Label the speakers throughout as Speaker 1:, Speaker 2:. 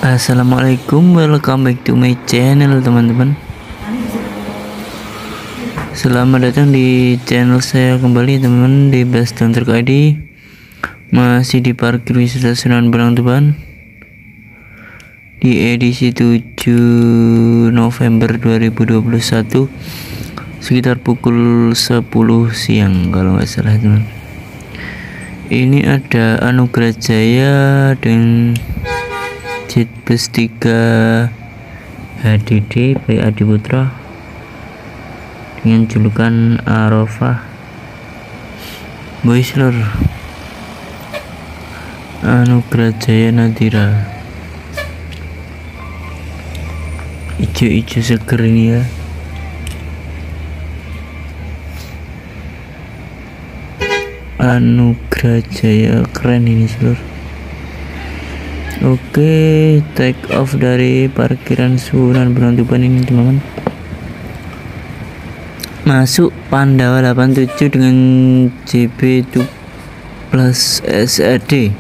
Speaker 1: Assalamualaikum, welcome back to my channel teman-teman. Selamat datang di channel saya kembali teman-teman di Best Hunter ID. Masih di parkir wisata Sunan Bonang Tuban di edisi 7 November 2021 sekitar pukul 10 siang kalau nggak salah teman. Ini ada Anugerah Jaya dan Jetbus 3 HDD by Adi Putra dengan julukan Arafah Boysler. Anugerah Jaya Nadira, ijo-ijo seger ini ya. Anugerah Jaya keren ini seluruh. Oke, take off dari parkiran Sunan Bonang Tuban ini teman-teman. Masuk Pandawa 87 dengan JB2 plus SAD.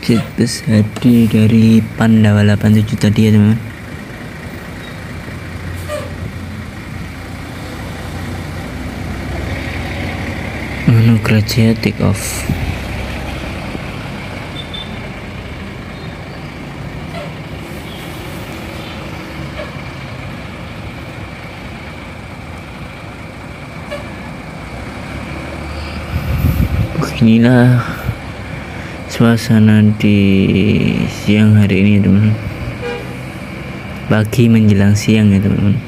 Speaker 1: Jetbus HD dari Pandawa 87 tadi ya teman-teman. Anugerah Jaya take off. Beginilah suasana di siang hari ini teman-teman. Pagi menjelang siang ya teman-teman.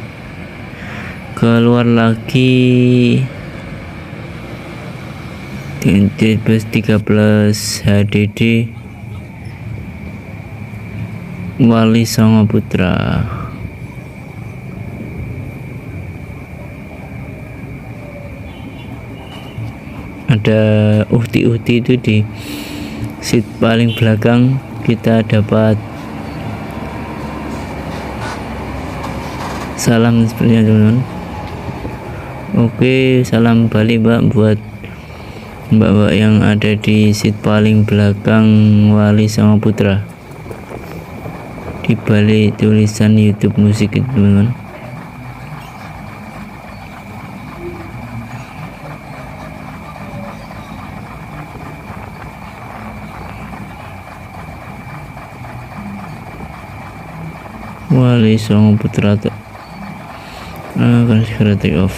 Speaker 1: Keluar lagi Jetbus 3 plus HDD Wali Songo Putra. Ada uhti-uhti itu di seat paling belakang. Kita dapat salam sepertinya teman-teman. Oke, salam Bali mbak buat mbak-mbak yang ada di seat paling belakang Wali Songo Putra. Di balik tulisan YouTube musik itu teman-teman. Wali Songo Putra akan segera take off.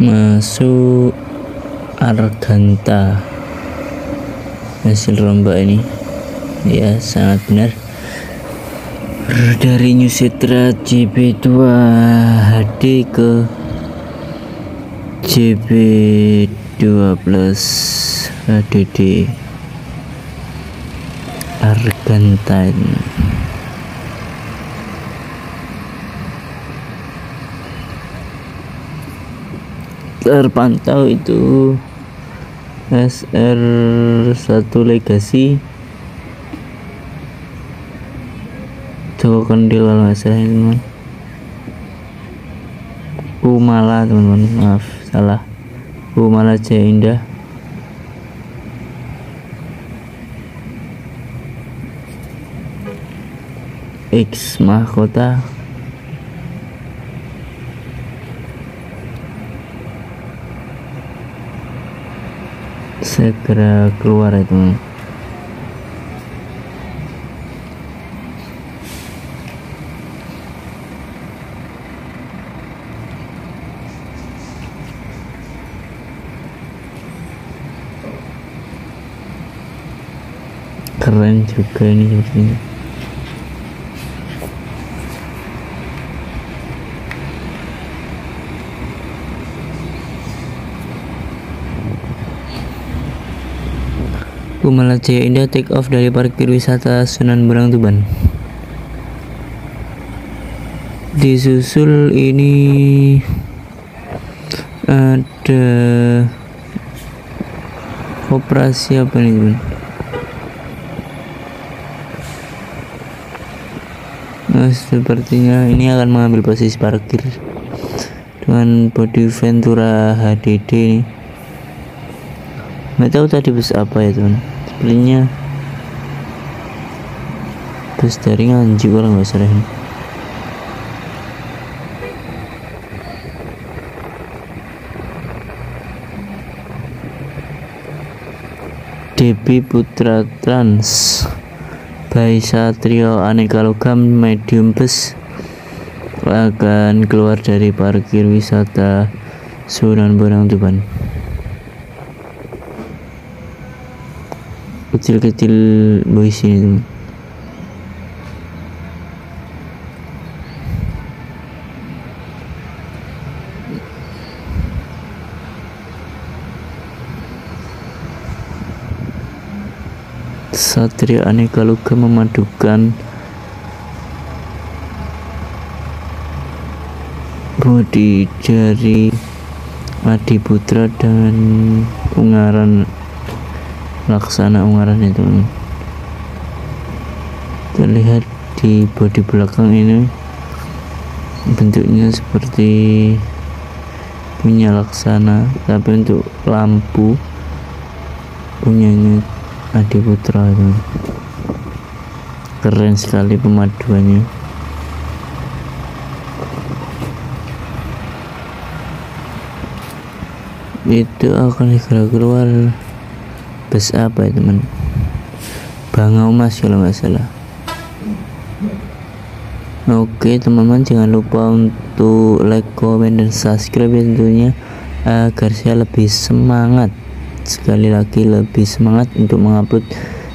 Speaker 1: Masuk Arganta hasil rombak ini ya, sangat benar dari New Setra JB2 HD ke JB2 plus HDD Arganta ini. Terpantau itu SR1 Legacy Joko Kendil kalau nggak salah teman. Kumala teman-teman, maaf salah. Kumala Jaya Indah. X Mahkota. Segera keluar ya teman. Keren juga ini sepertinya. Kumala Jaya Indah take off dari parkir wisata Sunan Bonang Tuban. Disusul ini ada operasi apa nih teman? Nah, sepertinya ini akan mengambil posisi parkir dengan bodi Ventura HDD nih. Nggak tahu tadi bus apa ya teman, sebenarnya bus dari Nganjuk kalau nggak salah ini. DB Putra Trans by Satrio Aneka Logam Medium Bus akan keluar dari parkir wisata Sunan Bonang Tuban. Kecil-kecil boys ini teman. Satria Aneka Logam memadukan bodi jari Adiputra dan Ungaran Laksana Ungaran itu terlihat di bodi belakang ini bentuknya seperti punya Laksana, tapi untuk lampu punyanya Adiputra itu. Keren sekali pemaduannya. Itu akan segera keluar bus apa ya teman? Bangau Mas kalau nggak salah. Oke teman-teman, jangan lupa untuk like, comment, dan subscribe ya tentunya, agar saya lebih semangat, sekali lagi lebih semangat untuk mengupload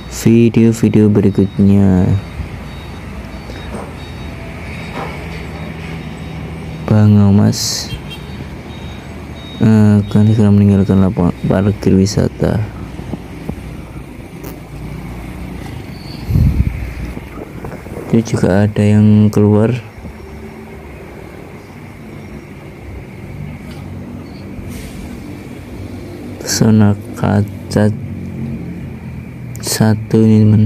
Speaker 1: video-video berikutnya. Bangau Mas akan segera meninggalkan lapangan parkir wisata. Itu juga ada yang keluar. Pesona kaca satu ini teman.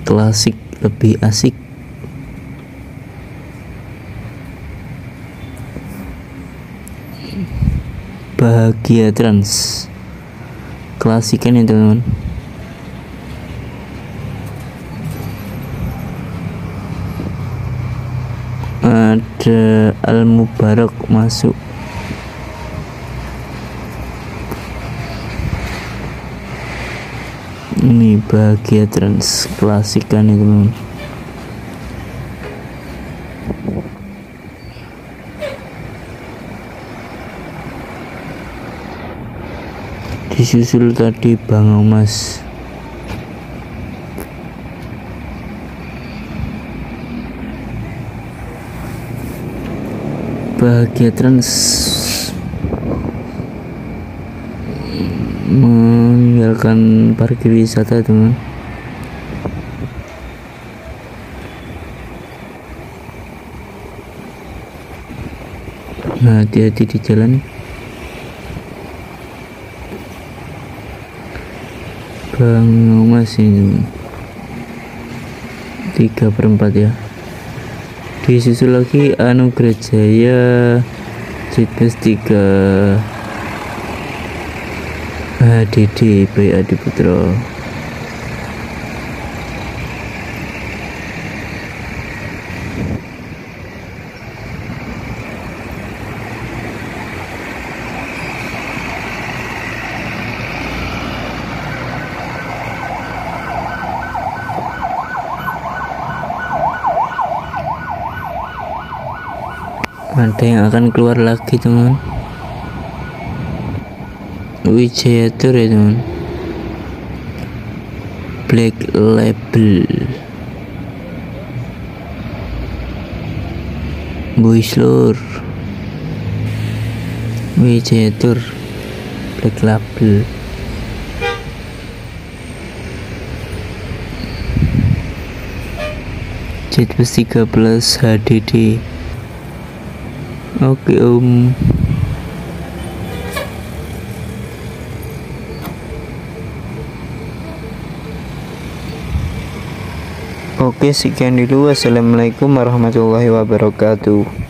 Speaker 1: Klasik lebih asik. Bahagia Trans klasikan ya teman-teman. Ada Al Mubarak masuk. Ini Bahagia Trans klasikan ya teman-teman. Disusul tadi Bangau Mas. Bahagia Trans meninggalkan parkir wisata teman. Nah, hati-hati di jalan. Bangau Mas ini 3/4 ya. Disusul lagi Anugerah Jaya Jitbus 3 HDD by Adiputra. Ada yang akan keluar lagi teman. Wijaya Tour ya teman. Black Label Boys Lur Wijaya Tour Black Label. Jet plus 3 plus HDD. Oke om. Oke, sekian dulu. Wassalamualaikum warahmatullahi wabarakatuh.